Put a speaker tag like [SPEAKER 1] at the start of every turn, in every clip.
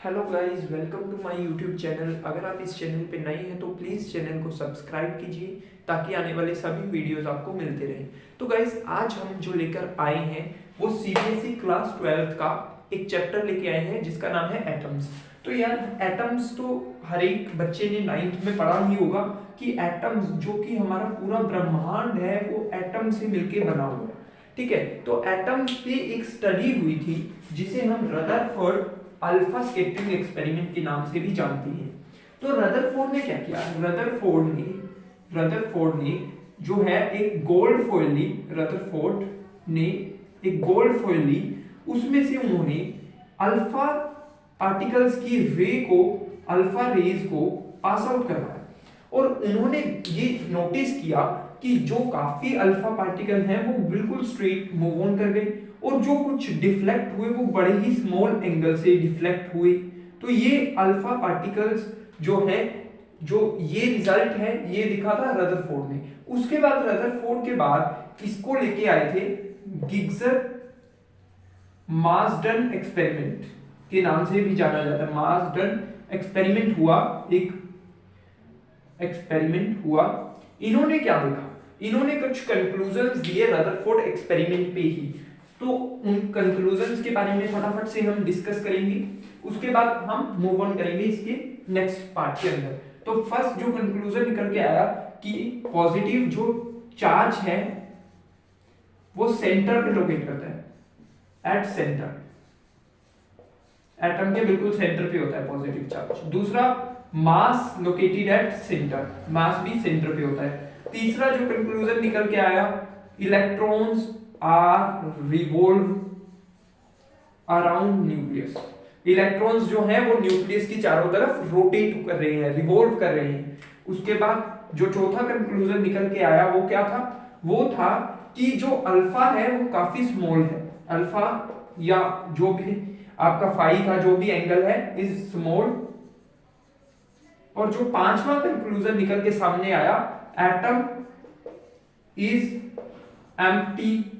[SPEAKER 1] Hello guys, welcome to my YouTube channel. अगर आप इस चैनल पे नए हैं तो प्लीज़ चैनल को सब्सक्राइब कीजिए ताकि आने वाले सभी वीडियोस आपको मिलते रहें। तो गाइस, आज हम जो लेकर आए हैं वो सीबीएसई क्लास 12th का एक चैप्टर लेके आए हैं जिसका नाम है एटम्स। तो यार, एटम्स तो हर एक बच्चे ने 9th में पढ़ा ही होगा कि एटम्स, जो कि हमारा पूरा ब्रह्मांड है, वो एटम से मिलके बना हुआ है। ठीक है, तो एटम्स पे एक स्टडी हुई थी जिसे हम रदरफोर्ड अल्फा स्कैटरिंग एक्सपेरिमेंट के नाम से भी जानते हैं। तो रदरफोर्ड ने क्या किया? रदरफोर्ड ने जो है एक गोल्ड फॉइल ली। रदरफोर्ड ने एक गोल्ड फॉइल ली, उसमें से उन्होंने अल्फा पार्टिकल्स की अल्फा रेज को पास आउट करवाया और उन्होंने ये नोटिस किया कि जो काफी अल्फा पार्टिकल हैं वो बिल्कुल स्ट्रेट मूव ऑन कर गए और जो कुछ डिफ्लेक्ट हुए वो बड़े ही स्मॉल एंगल से डिफ्लेक्ट हुए। तो ये अल्फा पार्टिकल्स जो है, जो ये रिजल्ट है, ये दिखा था रदरफोर्ड ने। उसके बाद रदरफोर्ड के बाद इसको लेके आए थे गिग्स मार्सडन एक्सपेरिमेंट के नाम से भी जाना जाता है। मार्सडन एक्सपेरिमेंट हुआ, एक एक्सपेरिमेंट हुआ। इन्होंने क्या देखा? इन्होंने कुछ कंक्लूजन्स दिए रदरफोर्ड एक्सपेरिमेंट पे ही। तो उन कंक्लूजन्स के बारे में फटाफट से हम डिस्कस करेंगे, उसके बाद हम मूव ऑन करेंगे इसके नेक्स्ट पार्ट के अंदर। तो फर्स्ट जो कंक्लूजन निकल के आया कि पॉजिटिव जो चार्ज है वो सेंटर पे लोकेट करता है, एट सेंटर। एटम के बिल्कुल सेंटर पे होता है पॉजिटिव चार्ज। दूसरा, मास लोकेटेड एट सेंटर, मास भी सेंटर पे होता है। तीसरा जो कंक्लूजन निकल के आया, electrons are revolve around nucleus. Electrons जो है वो न्यूक्लियस की चारों तरफ रोटेट कर रहे हैं, रिवॉल्व कर रहे हैं। उसके बाद जो चौथा कंक्लूजन निकल के आया वो क्या था? वो था कि जो अल्फा है वो काफी स्मॉल है। अल्फा या जो भी आपका फाई का जो भी एंगल है इज स्मॉल। और जो पांचवा कंक्लूजन निकल के सामने आया, एटम इज एम्प्टी,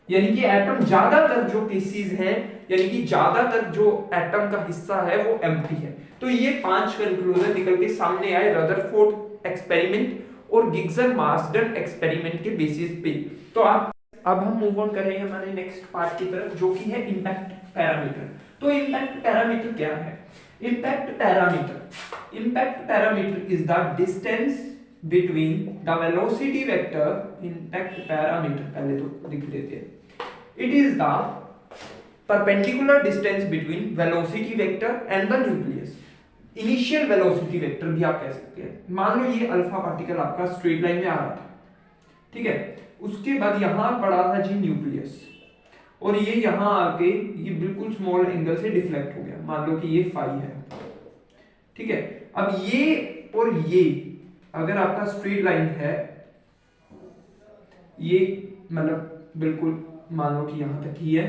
[SPEAKER 1] यानी कि एटम ज्यादातर जो केसेस हैं, यानी कि ज्यादातर जो एटम का हिस्सा है वो एम्प्टी है। तो ये 5 कंक्लूजन निकल के सामने आए रदरफोर्ड एक्सपेरिमेंट और गिग्स मार्सडन एक्सपेरिमेंट के बेसिस पे। तो अब हम मूव ऑन कर रहे हैं हमारे नेक्स्ट पार्ट की तरफ, जो कि है इंपैक्ट पैरामीटर। तो इंपैक्ट पैरामीटर क्या है? Impact parameter is the distance between the velocity vector. Impact parameter पहले तो लिख देते हैं। It is the perpendicular distance between velocity vector and the nucleus. Initial velocity vector भी आप कह सकते हैं। मान लो ये अल्फा पार्टिकल आपका स्ट्रेट लाइन में आ रहा था, ठीक है। उसके बाद यहां पड़ा था जी न्यूक्लियस, और ये यहां आके ये बिल्कुल स्मॉल एंगल से डिफ्लेक्ट हो गया। मान लो कि ये फाई है, ठीक है। अब ये और ये अगर आपका स्ट्रेट लाइन है, ये मतलब बिल्कुल मान लो कि यहां तक ही है,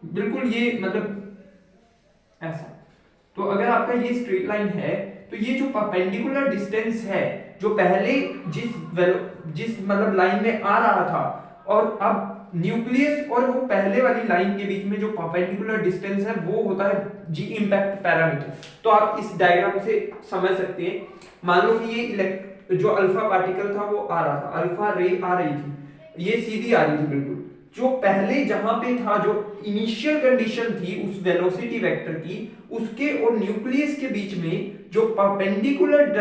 [SPEAKER 1] बिल्कुल ये मतलब ऐसा। तो अगर आपका ये स्ट्रेट लाइन है तो ये जो परपेंडिकुलर डिस्टेंस है, जो पहले जिस मतलब लाइन में आ रहा था, और अब न्यूक्लियस और वो पहले वाली लाइन के बीच में जो परपेंडिकुलर डिस्टेंस है वो होता है जी इंपैक्ट पैरामीटर। तो आप इस डायग्राम से समझ सकते हैं। मान लो कि ये जो अल्फा पार्टिकल था वो आ रहा था, अल्फा रे आ रही थी, ये सीधी आ रही थी बिल्कुल। जो पहले जहां पे था, जो इनिशियल कंडीशन थी उस वेलोसिटी वेक्टर की, उसके और न्यूक्लियस के बीच में जो परपेंडिकुलर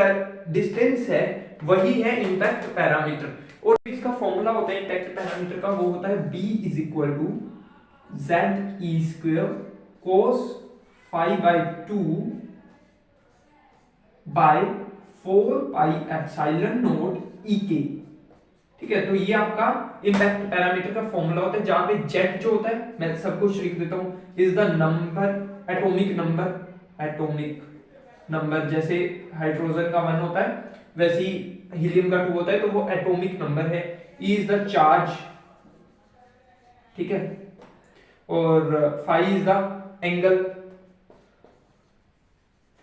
[SPEAKER 1] डिस्टेंस है वही है इंपैक्ट पैरामीटर। और इसका फॉर्मूला होता है इंपैक्ट पैरामीटर का, वो होता है B is equal to ZE² cos phi by 2 by 4 pi epsilon naught EK। ठीक है, तो ये आपका इंपैक्ट पैरामीटर का फॉर्मूला होता है, जहां पे Z जो होता है, मैं सब कुछ लिख देता हूं, is the number, atomic number. जैसे हाइड्रोजन का 1 होता है वैसे ही हीलियम का 2 होता है, तो वो एटॉमिक नंबर है। E इज द चार्ज, ठीक है, और phi is the angle,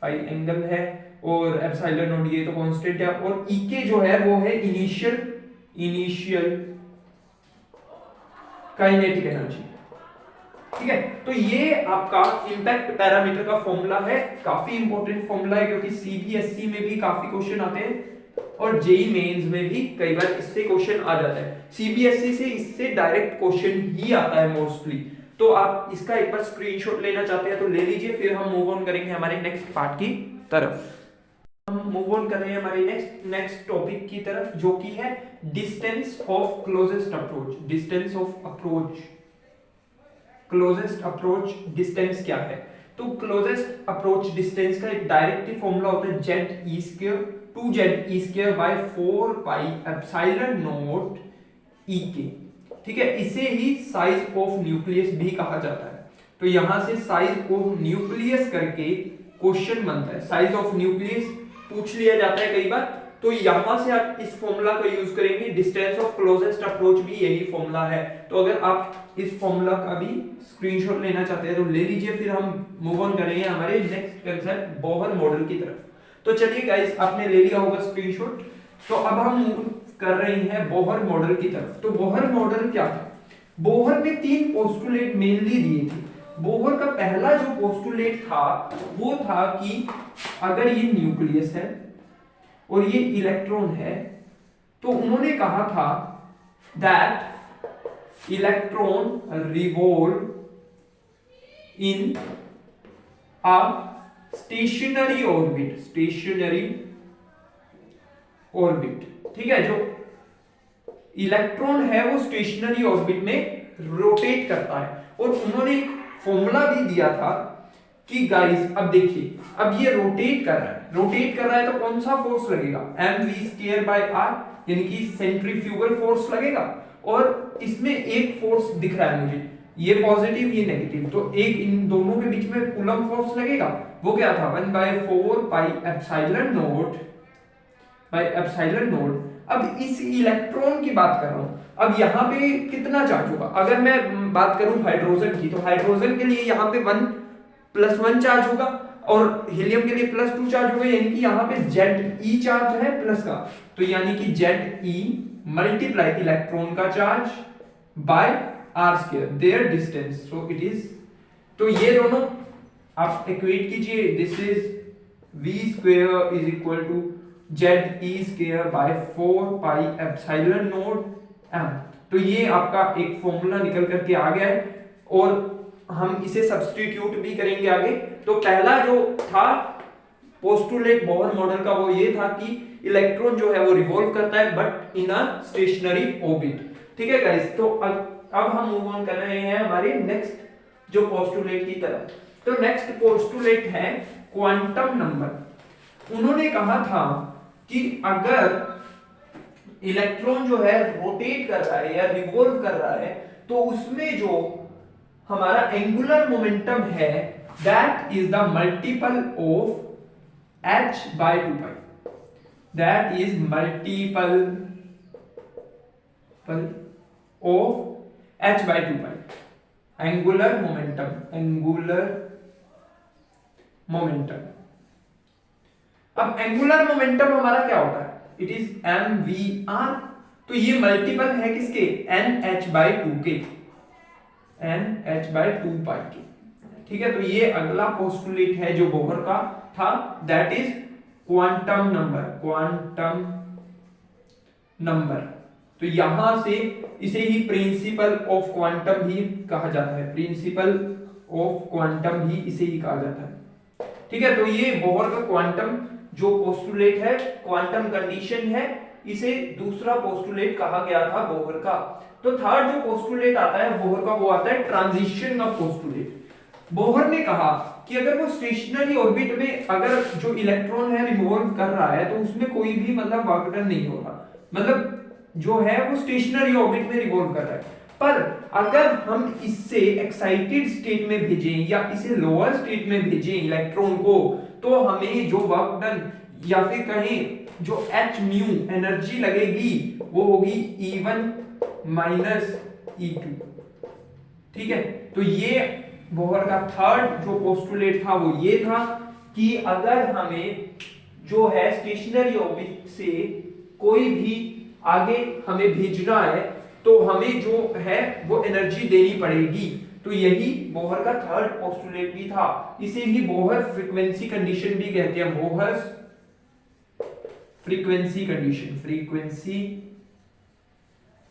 [SPEAKER 1] phi angle है, और एप्सिलॉन नोट ये तो कांस्टेंट है, और EK जो है वो है इनिशियल काइनेटिक एनर्जी। ठीक है, तो ये आपका इंपैक्ट पैरामीटर का फॉर्मूला है, काफी इंपॉर्टेंट फॉर्मूला है क्योंकि सीबीएसई में भी काफी क्वेश्चन आते हैं और जेई मेंस में भी कई बार इससे क्वेश्चन आ जाता है। सीबीएसई से इससे डायरेक्ट क्वेश्चन ही आता है मोस्टली। तो आप इसका एक बार स्क्रीनशॉट लेना चाहते हैं तो ले लीजिए, फिर हम मूव ऑन करेंगे हमारे नेक्स्ट पार्ट की तरफ। हम मूव ऑन कर रहे हैं हमारे नेक्स्ट टॉपिक की तरफ, जो कि है distance of closest approach. Distance of approach, closest approach distance क्या है? तो क्लोजेस्ट अप्रोच डिस्टेंस का एक डायरेक्ट फॉर्मूला होता है Z E square 2ze² by 4 pi epsilon naught E के। ठीक है, इसे ही साइज ऑफ न्यूक्लियस भी कहा जाता है। तो यहां से साइज ऑफ न्यूक्लियस करके क्वेश्चन बनता है, साइज ऑफ न्यूक्लियस पूछ लिया जाता है कई बार, तो यहां से आप इस फॉर्मूला का यूज करेंगे। डिस्टेंस ऑफ क्लोजेस्ट अप्रोच भी यही फॉर्मूला है। तो अगर आप इस फॉर्मूला का भी स्क्रीनशॉट लेना चाहते हैं तो ले लीजिए, फिर हम मूव ऑन करेंगे हमारे नेक्स्ट कंसेप्ट बोहर मॉडल की तरफ। तो चलिए गाइस, आपने ले लिया होगा स्क्रीनशॉट, तो अब हम मूव कर रहे हैं बोहर मॉडल की तरफ। तो बोहर मॉडल क्या था? बोहर ने 3 पोस्टुलेट मेनली दिए थे। बोहर का पहला जो पोस्टुलेट था वो था कि अगर ये न्यूक्लियस है और ये इलेक्ट्रॉन है, तो उन्होंने कहा था that electron revolve in a stationery orbit. Stationery orbit, ठीक है, जो इलेक्ट्रॉन है वो स्टेशनरी ऑर्बिट में रोटेट करता है। और उन्होंने एक फॉर्मूला भी दिया था कि गाइस अब देखिए, अब ये रोटेट कर रहा है, रोटेट कर रहा है तो कौन सा फोर्स लगेगा? mv² बाय r, यानी कि सेंट्रीफ्यूगल फोर्स लगेगा। और इसमें एक फोर्स दिख रहा है मुझे, ये पॉजिटिव ये नेगेटिव, तो एक इन दोनों के बीच में कूलम फोर्स लगेगा। वो क्या था? 1/4 pi epsilon not by epsilon not. अब इस इलेक्ट्रॉन की बात कर रहा हूं, अब यहाँ पे कितना चार्ज होगा? अगर मैं बात करूं हाइड्रोजन की, तो हाइड्रोजन के लिए यहाँ पे 1+1 चार्ज होगा और हीलियम के लिए +2 चार्ज होगा, यानी कि यहाँ पे Ze चार्ज है प्लस का, तो यानी कि Ze मल्टीप्लाई इलेक्ट्रॉन का charge by r² their distance, so it is, तो ये दोनों आप इक्वेट कीजिए, this is v² is equal to Ze² by 4 pi epsilon naught m। तो ये आपका एक फॉर्मूला निकल करके आ गया है और हम इसे सब्स्टिट्यूट भी करेंगे आगे। तो पहला जो था पोस्टुलेट बोहर मॉडल का वो ये था कि इलेक्ट्रॉन जो है वो रिवॉल्व करता है but in a stationery orbit. ठीक है गाइस, तो अब हम मूव ऑन कर रहे हैं हमारे नेक्स्ट जो पोस्टुलेट की तरफ। तो नेक्स्ट पोस्टुलेट है क्वांटम नंबर। उन्होंने कहा था कि अगर इलेक्ट्रॉन जो है रोटेट कर रहा है या रिवॉल्व कर रहा है, तो उसमें जो हमारा एंगुलर मोमेंटम है that is the multiple of h/2π। That is multiple of h/2π। Angular momentum, angular momentum. अब एंगुलर मोमेंटम हमारा क्या होता है? It is mvr। तो ये मल्टीपल है किसके? nh/2 के, nh/2π के। ठीक है, तो ये अगला पोस्टुलेट है जो बोहर का था, that is quantum number. Quantum number, तो यहां से इसे ही प्रिंसिपल ऑफ क्वांटम भी कहा जाता है। प्रिंसिपल ऑफ क्वांटम भी इसे ही कहा जाता है। ठीक है, तो ये बोहर का क्वांटम जो पोस्टुलेट है, क्वांटम कंडीशन है, इसे दूसरा पोस्टुलेट कहा गया था बोहर का। तो थर्ड जो पोस्टुलेट आता है बोहर का, वो आता है ट्रांजिशन का पोस्टुलेट। बोहर ने कहा कि अगर वो स्टेशनरी ऑर्बिट में अगर जो इलेक्ट्रॉन है रिवॉल्व कर रहा है, तो उसमें कोई भी मतलब वर्क डन नहीं होगा, मतलब जो है वो स्टेशनरी ऑर्बिट में रिवॉल्व कर रहा है। पर अगर हम इससे एक्साइटेड स्टेट में भेजें या इसे लोअर स्टेट में भेजें इलेक्ट्रॉन को, तो हमें जो वर्क डन या फिर कहें जो hν एनर्जी लगेगी वो होगी E1 - E2। ठीक है, तो ये बोहर का थर्ड जो पोस्टुलेट था वो ये था कि अगर हमें जो है स्टेशनरी ऑर्बिट से कोई भी आगे हमें भेजना है, तो हमें जो है वो एनर्जी देनी पड़ेगी। तो यही बोहर का थर्ड पोस्टुलेट भी था। इसे ही बोहर फ्रीक्वेंसी कंडीशन भी कहते हैं, Bohr frequency condition, frequency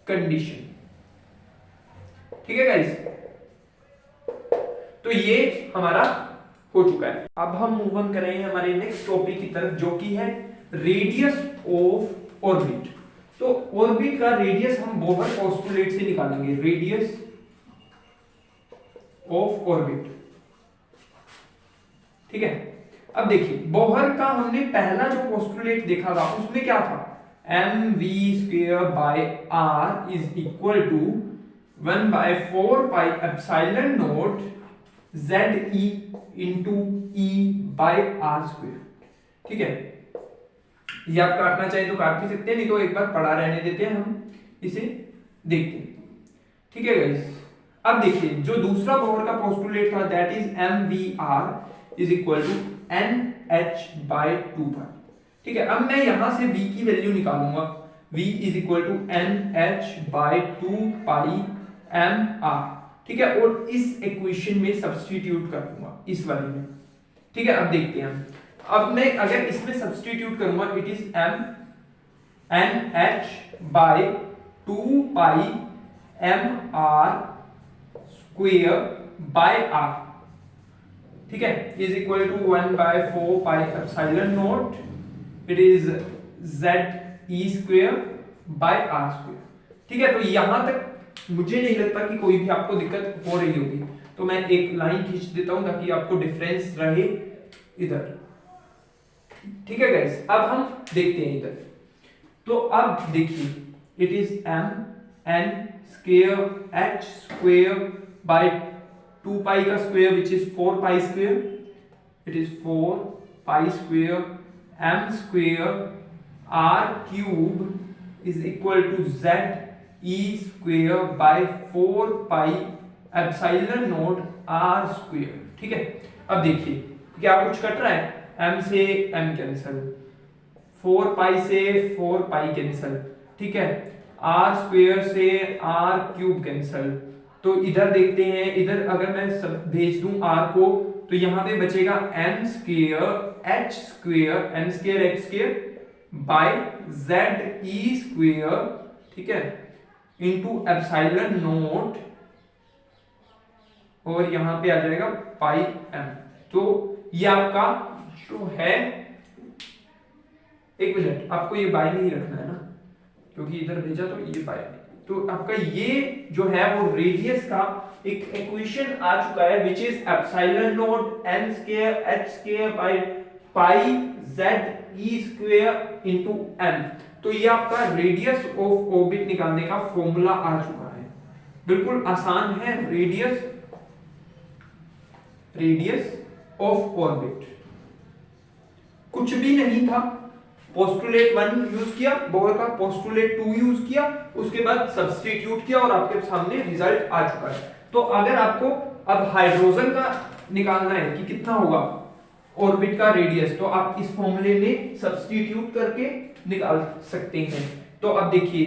[SPEAKER 1] condition. ठीक है गाइस, तो ये हमारा हो चुका है। अब हम मूव ऑन करेंगे हमारे नेक्स्ट टॉपिक की तरफ, जो कि है रेडियस ऑफ ऑर्बिट। तो ऑर्बिट का रेडियस हम बोहर पोस्टुलेट से निकालेंगे, रेडियस ऑफ ऑर्बिट। ठीक है, अब देखिए बोहर का हमने पहला जो पोस्टुलेट देखा था उसमें क्या था, mv² by r is equal to 1/4 pi epsilon naught ze into e by r²। ठीक है, ये आप काटना चाहे तो काट भी सकते हैं, नहीं तो एक बार पढ़ा रहने देते हैं, हम इसे देखते हैं। ठीक है गाइस, अब देखिए जो दूसरा बोहर का पोस्टुलेट था that is mvr is equal to nh/2 pi. ठीक है, अब मैं यहां से v की वैल्यू निकालूंगा, v is equal to nh/2 pi mr। ठीक है, और इस इक्वेशन में सब्स्टिट्यूट कर दूंगा, इस वाले में। ठीक है, अब देखते हैं अब मैं अगर इसमें सब्स्टिट्यूट करूंगा, it is m nh/2 pi mr square by r। ठीक है, is equal to 1/4 pi epsilon naught, it is ze² by r²। ठीक है, तो यहां तक मुझे नहीं लगता कि कोई भी आपको दिक्कत हो रही होगी, तो मैं एक लाइन खींच देता हूं ताकि आपको डिफरेंस रहे इधर। ठीक है गाइस, अब हम देखते हैं इधर। तो अब देखिए it is mn² bye 2 pi का square which is 4 pi square, it is 4 pi square m² r³ is equal to ze² by 4 pi epsilon naught r²। ठीक है, अब देखिए क्या कुछ कट रहा है, m से m कैंसल, 4 पाई से 4 पाई कैंसल। ठीक है, r² से r³ कैंसल। तो इधर देखते हैं, इधर अगर मैं सब भेज दूं r को तो यहां पे बचेगा n² h² बाय ze²। ठीक है, इंटू एप्सिलॉन नॉट, और यहां पे आ जाएगा पाई m। तो ये आपका जो है, एक मिनट, आपको ये बाय नहीं रखना है ना, क्योंकि इधर भेजा तो ये बाय नहीं। तो आपका ये जो है वो रेडियस का एक इक्वेशन आ चुका है which is epsilon not n² h² by pi ze² into m। तो ये आपका रेडियस ऑफ ऑर्बिट निकालने का फॉर्मूला आ चुका है, बिल्कुल आसान है। रेडियस ऑफ ऑर्बिट कुछ भी नहीं था, पोस्टुलेट 1 यूज किया, बोहर का पोस्टुलेट 2 यूज किया, उसके बाद सब्स्टिट्यूट किया और आपके सामने रिजल्ट आ चुका है। तो अगर आपको अब हाइड्रोजन का निकालना है कि कितना होगा ऑर्बिट का रेडियस, तो आप इस फॉर्मूले में सब्स्टिट्यूट करके निकाल सकते हैं। तो अब देखिए,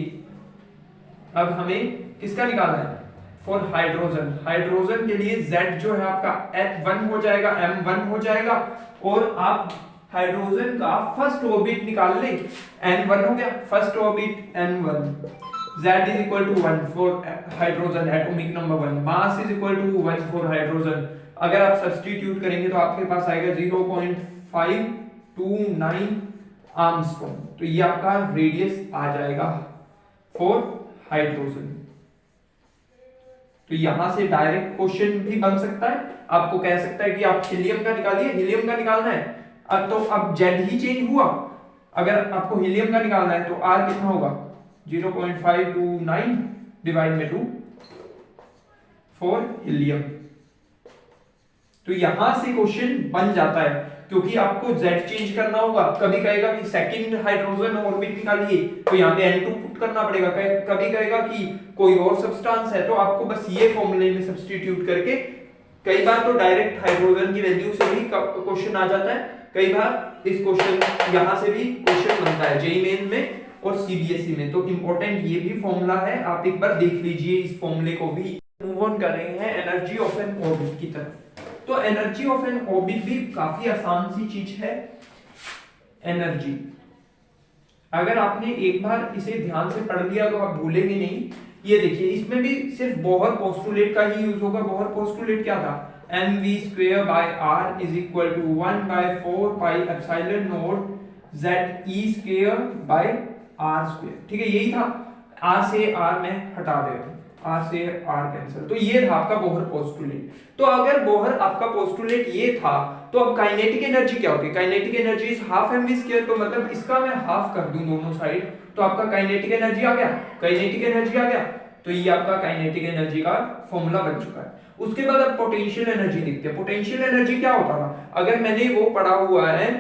[SPEAKER 1] अब हमें किसका निकालना है, फॉर हाइड्रोजन। हाइड्रोजन के लिए Z जो है आपका H1 हो जाएगा, M1 हो जाएगा, और आप हाइड्रोजन का फर्स्ट ऑर्बिट निकाल लें, N1 हो गया, first orbit N1, Z is equal to 1 for hydrogen, atomic number 1, mass is equal to 1 for hydrogen. अगर आप सब्स्टिट्यूट करेंगे तो आपके पास आएगा 0.529 आर्मस्ट्रॉन्ग। तो ये आपका रेडियस आ जाएगा फॉर हाइड्रोजन। तो यहां से डायरेक्ट क्वेश्चन भी बन सकता है, आपको कह सकता है कि आप हीलियम का निकालिए, हीलियम का निकालना है। अब तो अब Z ही चेंज हुआ, अगर आपको हीलियम का निकालना है तो R कितना होगा, 0.529 डिवाइड में 2 फॉर हीलियम। तो यहां से क्वेश्चन बन जाता है, क्योंकि आपको Z चेंज करना होगा। कभी कहेगा कि सेकंड हाइड्रोजन ऑर्बिट निकालिए, तो यहाँ पे N2 पुट करना पड़ेगा। कभी कहेगा कि कोई और सब्सटेंस है, तो आपको बस ये फॉर्मूले में सब्स्टिट्यूट करके, कई बार तो डायरेक्ट हाइड्रोजन की वैल्यू से भी क्वेश्चन आ जाता है, कई बार इस क्वेश्चन यहां से भी क्वेश्चन बनता है जेईई मेन में और सीबीएसई में। तो इंपॉर्टेंट ये भी फॉर्मूला है, आप एक बार देख लीजिए इस फॉर्मूले को भी। मूव ऑन कर रहे हैं एनर्जी ऑफ एन ऑर्बिट की तरफ। तो एनर्जी ऑफ एन ऑर्बिट भी काफी आसान सी चीज है। एनर्जी अगर आपने एक बार इसे ध्यान से पढ़ लिया तो आप भूलेंगे नहीं। ये देखिए इसमें भी सिर्फ बोहर पोस्टुलेट का ही यूज होगा। बोहर पोस्टुलेट क्या था, mv² by r is equal to 1/4 pi epsilon naught ze² by r²। ठीक है, यही था। r से r मैं हटा दे रहा हूं, r से r कैंसिल। तो ये था आपका बोहर पोस्टुलेट। तो अगर बोहर आपका पोस्टुलेट ये था तो अब काइनेटिक एनर्जी क्या होगी, kinetic energy is half mv²। तो मतलब इसका मैं हाफ कर दूं दोनों साइड तो आपका काइनेटिक एनर्जी आ गया, काइनेटिक एनर्जी आ गया। तो ये आपका काइनेटिक एनर्जी का फॉर्मूला बन चुका है। उसके बाद अब पोटेंशियल एनर्जी देखते हैं। पोटेंशियल एनर्जी क्या होता था, अगर मैंने वो पढ़ा हुआ है,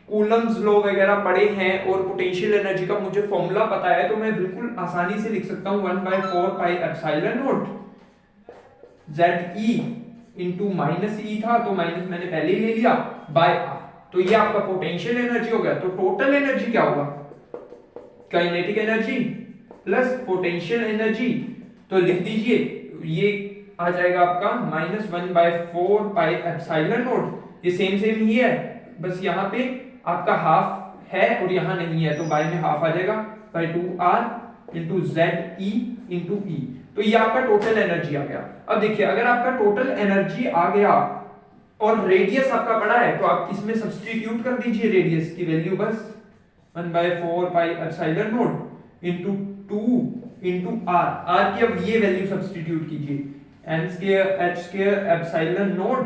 [SPEAKER 1] कूलम्स लॉ वगैरह पढ़े हैं और पोटेंशियल एनर्जी का मुझे फॉर्मूला पता है, तो मैं बिल्कुल आसानी से लिख सकता हूं 1/4 pi epsilon naught ZE into minus E था तो माइनस मैंने पहले ही ले लिया बाय R। तो ये आपका पोटेंशियल एनर्जी हो गया। तो टोटल एनर्जी क्या होगा, kinetic energy plus potential energy. तो लिख दीजिए ये आ जाएगा आपका -1/4 पाई एप्सिलॉन नॉट। ये सेम ही है, बस यहाँ पे आपका हाफ है और यहाँ नहीं है तो बाय में हाफ आ जाएगा by 2R into ZE into E। तो ये आपका टोटल एनर्जी आ गया। अब देखिए अगर आपका टोटल एनर्जी आ गया और रेडियस आपका पड़ा है तो आप इसमें सब्स्टिट्यूट कर दीजिए रेडियस की वैल्यू, बस 1/4 pi epsilon not into 2 into R की अब ये वैल्यू सब्स्टिट्यूट कीजिए, n² एप्सिलॉन नॉट,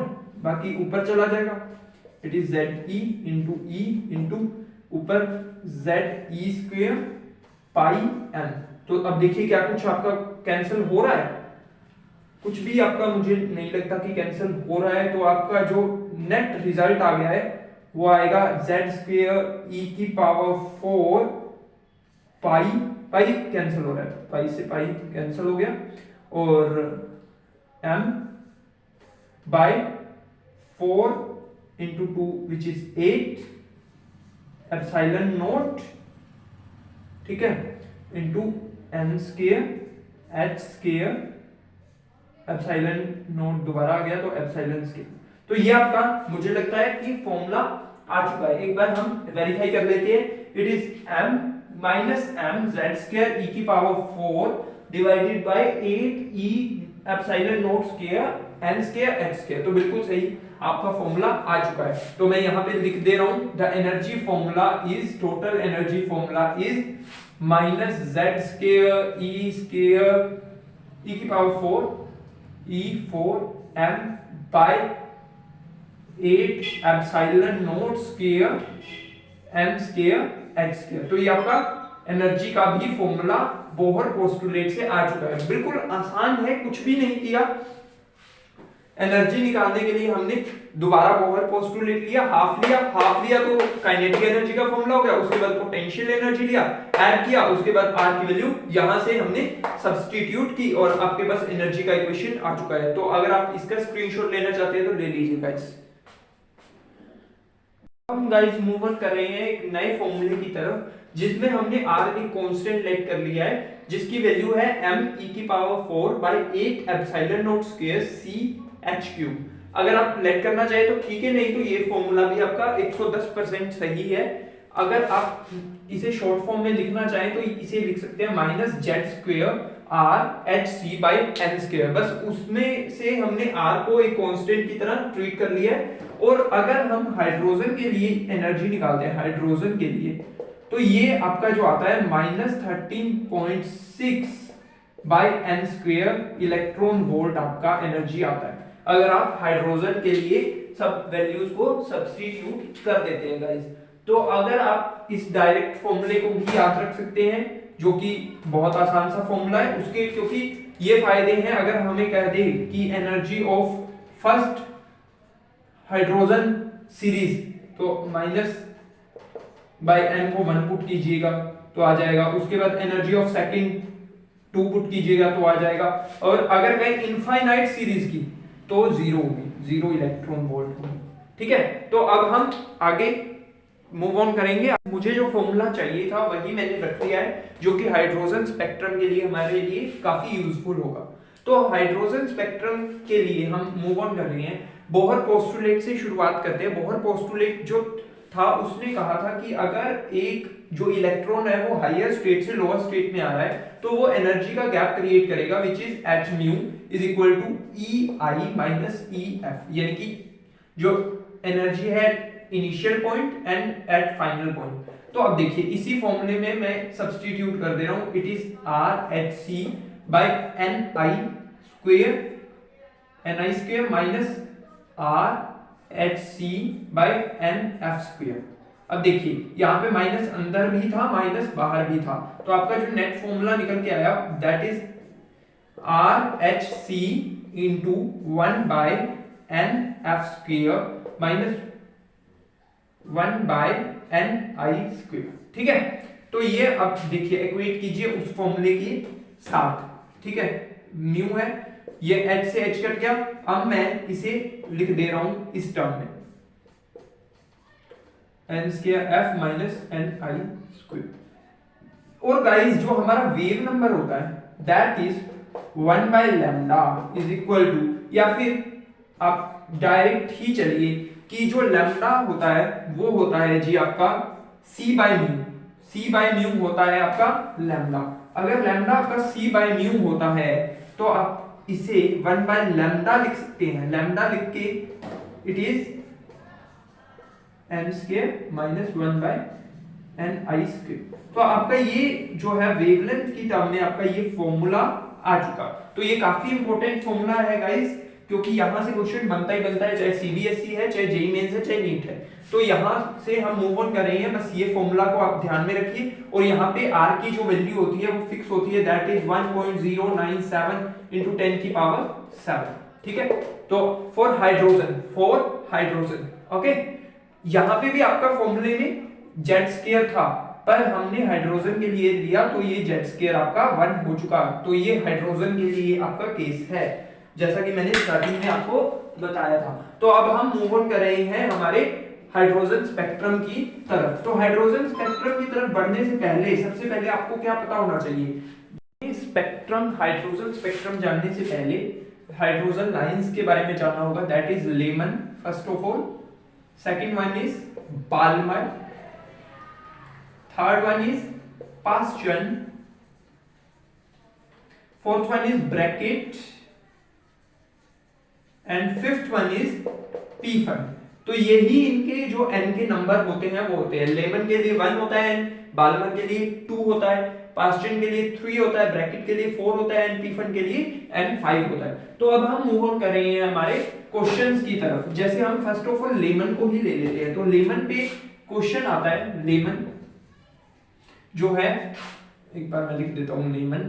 [SPEAKER 1] बाकी ऊपर चला जाएगा, it is ZE into E into ऊपर ZE² पाई m। तो अब देखिए क्या कुछ आपका कैंसिल हो रहा है, कुछ भी आपका मुझे नहीं लगता कि कैंसिल हो रहा है। तो आपका जो नेट रिजल्ट आ गया है वो आएगा Z²e⁴ पाई कैंसिल हो रहा है, पाई से पाई कैंसिल हो गया और m by 4 into 2 which is 8 epsilon naught, ठीक है, into n² h² epsilon not दोबारा आ गया तो एप्सिलॉन²। तो ये आपका मुझे लगता है कि फॉर्मूला आ चुका है। एक बार हम वेरीफाई कर लेते हैं। It is m minus m Z²e⁴ divided by 8e epsilon not square n² h²। तो बिल्कुल सही आपका फॉर्मूला आ चुका है। तो मैं यहाँ पे लिख दे रहा हूं, the energy formula is, total energy formula is -Z²e⁴ by 8 epsilon not square n² h²। तो ये आपका एनर्जी का भी फॉर्मूला बोहर पोस्टुलेट से आ चुका है। बिल्कुल आसान है, कुछ भी नहीं किया। एनर्जी निकालने के लिए हमने दोबारा बोहर पोस्टुलेट लिया, हाफ लिया तो काइनेटिक एनर्जी का फॉर्मूला हो गया। उसके बाद पोटेंशियल एनर्जी लिया, ऐड किया, उसके बाद R की वैल्यू यहां से हमने सब्स्टिट्यूट की और आपके पास एनर्जी का इक्वेशन आ चुका है। तो अगर आप इसका स्क्रीनशॉट लेना चाहते हैं तो ले लीजिए गाइस। हम गाइस मूव ऑन कर रहे हैं एक नए फॉर्मूले की तरफ जिसमें हमने R एक कांस्टेंट लेट कर लिया है जिसकी वैल्यू है m⁴ by 8 epsilon not square CH³। अगर आप लेट करना चाहे तो ठीक है, नहीं तो ये फॉर्मूला भी आपका 110% सही है। अगर आप इसे शॉर्ट फॉर्म में लिखना चाहें तो इसे लिख सकते हैं -Z²R⁴HC/n²। बस उसमें से हमने R को एक कांस्टेंट की तरह ट्रीट कर लिया है। और अगर हम हाइड्रोजन के लिए एनर्जी निकालते हैं, हाइड्रोजन के लिए, तो ये आपका जो आता है -13.6/n² इलेक्ट्रॉन वोल्ट आपका एनर्जी आता है अगर आप हाइड्रोजन के लिए सब वैल्यूज को सब्स्टिट्यूट कर देते हैं गाइस। तो अगर आप इस डायरेक्ट फॉर्मूले को भी याद रख सकते हैं जो कि बहुत आसान सा फॉर्मूला है उसके, क्योंकि ये फायदे हैं। अगर हमें कह दे कि energy of first hydrogen series, तो -/n को 1 पुट कीजिएगा तो आ जाएगा। उसके बाद एनर्जी ऑफ सेकंड 2 पुट कीजिएगा तो आ जाएगा। और अगर कहें इनफाइनाइट सीरीज की तो 0 होगी, 0 इलेक्ट्रॉन वोल्ट होगी। ठीक है, तो अब हम आगे मूव ऑन करेंगे। मुझे जो फॉर्मूला चाहिए था वही मैंने रख लिया है जो कि हाइड्रोजन स्पेक्ट्रम के लिए हमारे लिए काफी यूजफुल होगा। तो तो हाइड्रोजन स्पेक्ट्रम के लिए हम मूव ऑन कर रहे हैं। बोहर पोस्टुलेट से शुरुआत करते हैं। बोहर पोस्टुलेट जो था उसने कहा था कि अगर एक जो इलेक्ट्रॉन है वो हायर स्टेट से लोअर स्टेट में आ रहा है तो वो एनर्जी का गैप क्रिएट करेगा which is h mu is equal to EI minus EF, यानी कि जो एनर्जी है initial point and at final point. तो अब देखिए इसी फॉर्मूले में मैं सब्स्टिट्यूट कर दे रहा हूं, it is RHC by NI square minus RHC by NF square. अब देखिए यहाँ पे माइनस अंदर भी था माइनस बाहर भी था, तो आपका जो नेट फॉर्मूला निकल के आया that is RHC into 1 by NF square minus 1 by NI square. ठीक है, तो ये अब देखिए इक्वेट कीजिए उस फॉर्मूले के साथ। ठीक है, म्यू है, ये h से h कट गया। अब मैं इसे लिख दे रहा हूं इस टर्म में n square f minus NI square. और गाइस जो हमारा वेव नंबर होता है that is 1 by lambda is equal to, या फिर आप डायरेक्ट ही चलिए कि जो लैम्डा होता है वो होता है जी आपका c by mu. c by mu होता है आपका लैम्डा। अगर लैम्डा आपका c बाय म्यू होता है तो आप इसे 1 बाय लैम्डा लिख सकते हैं। लैम्डा लिख के it is n square minus 1 by NI square. तो आपका ये जो है वेवलेंथ की टर्म में आपका ये फॉर्मूला आ चुका। तो ये काफी इंपॉर्टेंट फॉर्मूला है गाइस, क्योंकि यहां से क्वेश्चन बनता ही बनता है, चाहे सीबीएसई है, चाहे जेईई मेंस है, चाहे नीट है। तो यहां से हम मूव ऑन कर रहे हैं, बस ये फॉर्मूला को आप ध्यान में रखिए। और यहाँ पे r की जो वैल्यू होती है वो फिक्स होती है, दैट इज 1.097 into 10 की पावर 7। ठीक है, तो फॉर हाइड्रोजन ओके। यहाँ पे भी आपका फॉर्मूले में जेड स्क्वायर था, पर हमने हाइड्रोजन के लिए लिया तो ये जेड स्क्वायर आपका 1 हो चुका। तो ये हाइड्रोजन के लिए आपका केस है, जैसा कि मैंने स्टार्टिंग में आपको बताया था। तो अब हम मूव ऑन कर रहे हैं हमारे हाइड्रोजन स्पेक्ट्रम की तरफ। तो हाइड्रोजन स्पेक्ट्रम की तरफ बढ़ने से पहले सबसे पहले आपको क्या पता होना चाहिए? स्पेक्ट्रम, हाइड्रोजन स्पेक्ट्रम जानने से पहले हाइड्रोजन लाइंस के बारे में जानना होगा, that is Lyman first of all, second one is Balmer, third one is Paschen, fourth one is Brackett and fifth one is Pfund. तो यही इनके जो n के नंबर होते हैं वो होते हैं। लेमन के लिए 1 होता है n, बाल्मर के लिए 2 होता है, पास्चन के लिए 3 होता है, ब्रैकेट के लिए 4 होता है एंड पीफन के लिए n 5 होता है। तो अब हम मूव ऑन कर रहे हैं हमारे क्वेश्चंस की तरफ। जैसे हम फर्स्ट ऑफ ऑल लेमन को ही ले लेते हैं। तो लेमन पे क्वेश्चन आता है, लेमन जो है, एक बार मैं लिख देता हूं, लेमन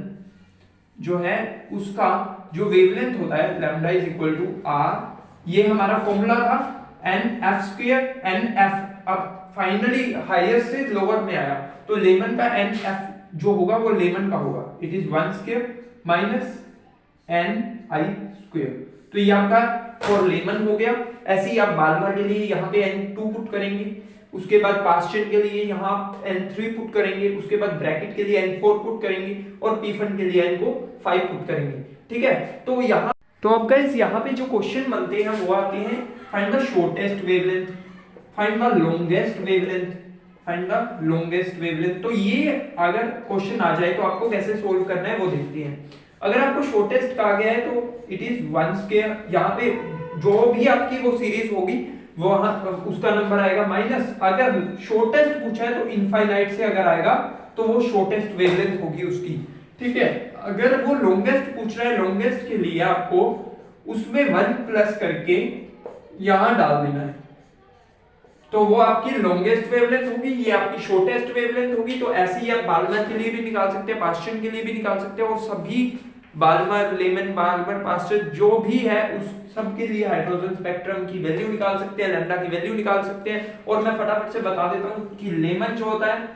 [SPEAKER 1] जो है उसका जो वेवलेंथ होता है lambda is equal to r, ये हमारा फॉर्मूला था NF स्क्वायर NF। अब फाइनली हायर से लोअर में आया तो लेमन का NF जो होगा वो लेमन का होगा, it is 1 square minus NI square. तो ये आपका फॉर लेमन हो गया। ऐसे ही आप बाल्मर के लिए यहाँ पे N2 पुट करेंगे, उसके बाद पास्चन के लिए यहाँ N3 पुट करेंगे, उसके बाद ब्रैकेट के लिए N4 पुट करेंगे और पीफन के लिए N को 5 पुट करेंगे। ठीक है, तो यहाँ तो अब गाइस यहाँ पे जो क्वेश्चन बनते हैं वो आते हैं, find the shortest wavelength, find the longest wavelength, find the longest wavelength. तो ये अगर क्वेश्चन आ जाए तो आपको कैसे सोल्व करना है वो देखते हैं। अगर आपको शॉर्टेस्ट कहा गया है तो इट इज 1 स्क्वायर। यहाँ पे जो भी आपकी वो सीरीज होगी वो उसका नंबर आएगा माइनस, अगर शॉर्टेस्ट पूछा है तो इनफाइनाइट से अगर आएगा तो वो शॉर्टेस्ट वेवलेंथ होगी उसकी। ठीक है, अगर वो लॉन्गेस्ट पूछ रहा है, लॉन्गेस्ट के लिए आपको उसमें 1 प्लस करके यहां डाल देना है, तो वो आपकी लॉन्गेस्ट वेवलेंथ होगी, ये आपकी शॉर्टेस्ट वेवलेंथ होगी। तो ऐसे ही आप बाल्मर के लिए भी निकाल सकते हैं, पास्चन के लिए भी निकाल सकते हैं, और सभी बाल्मर, लेमन, बाल्मर, पास्चन जो भी है उस सब के लिए हाइड्रोजन स्पेक्ट्रम की वैल्यू निकाल सकते हैं, लैम्डा की वैल्यू निकाल सकते हैं। और मैं फटाफट से बता देता हूं कि लेमन जो होता है,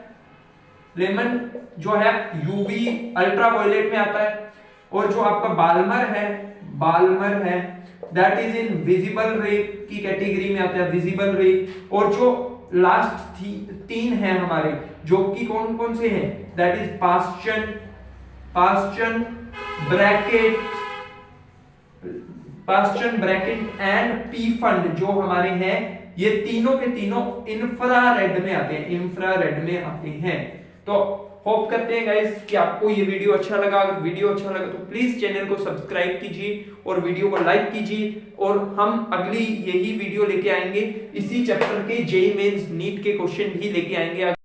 [SPEAKER 1] लेमन जो है यूवी अल्ट्रावायलेट में आता है, और जो आपका बाल्मर है दैट इज इन विजिबल रे की कैटेगरी में आता है, विजिबल रे। और जो लास्ट 3 हैं हमारे, जो कि कौन कौन से हैं, that is Paschen, bracket Paschen, bracket and P fund जो हमारे हैं, ये तीनों के तीनों इंफ्रारेड में आते हैं, इंफ्रारेड में आते हैं। तो होप करते हैं गाइस कि आपको ये वीडियो अच्छा लगा। अगर वीडियो अच्छा लगा तो प्लीज चैनल को सब्सक्राइब कीजिए और वीडियो को लाइक कीजिए, और हम अगली यही वीडियो लेके आएंगे, इसी चैप्टर के जेईई मेंस नीट के क्वेश्चन भी लेके आएंगे।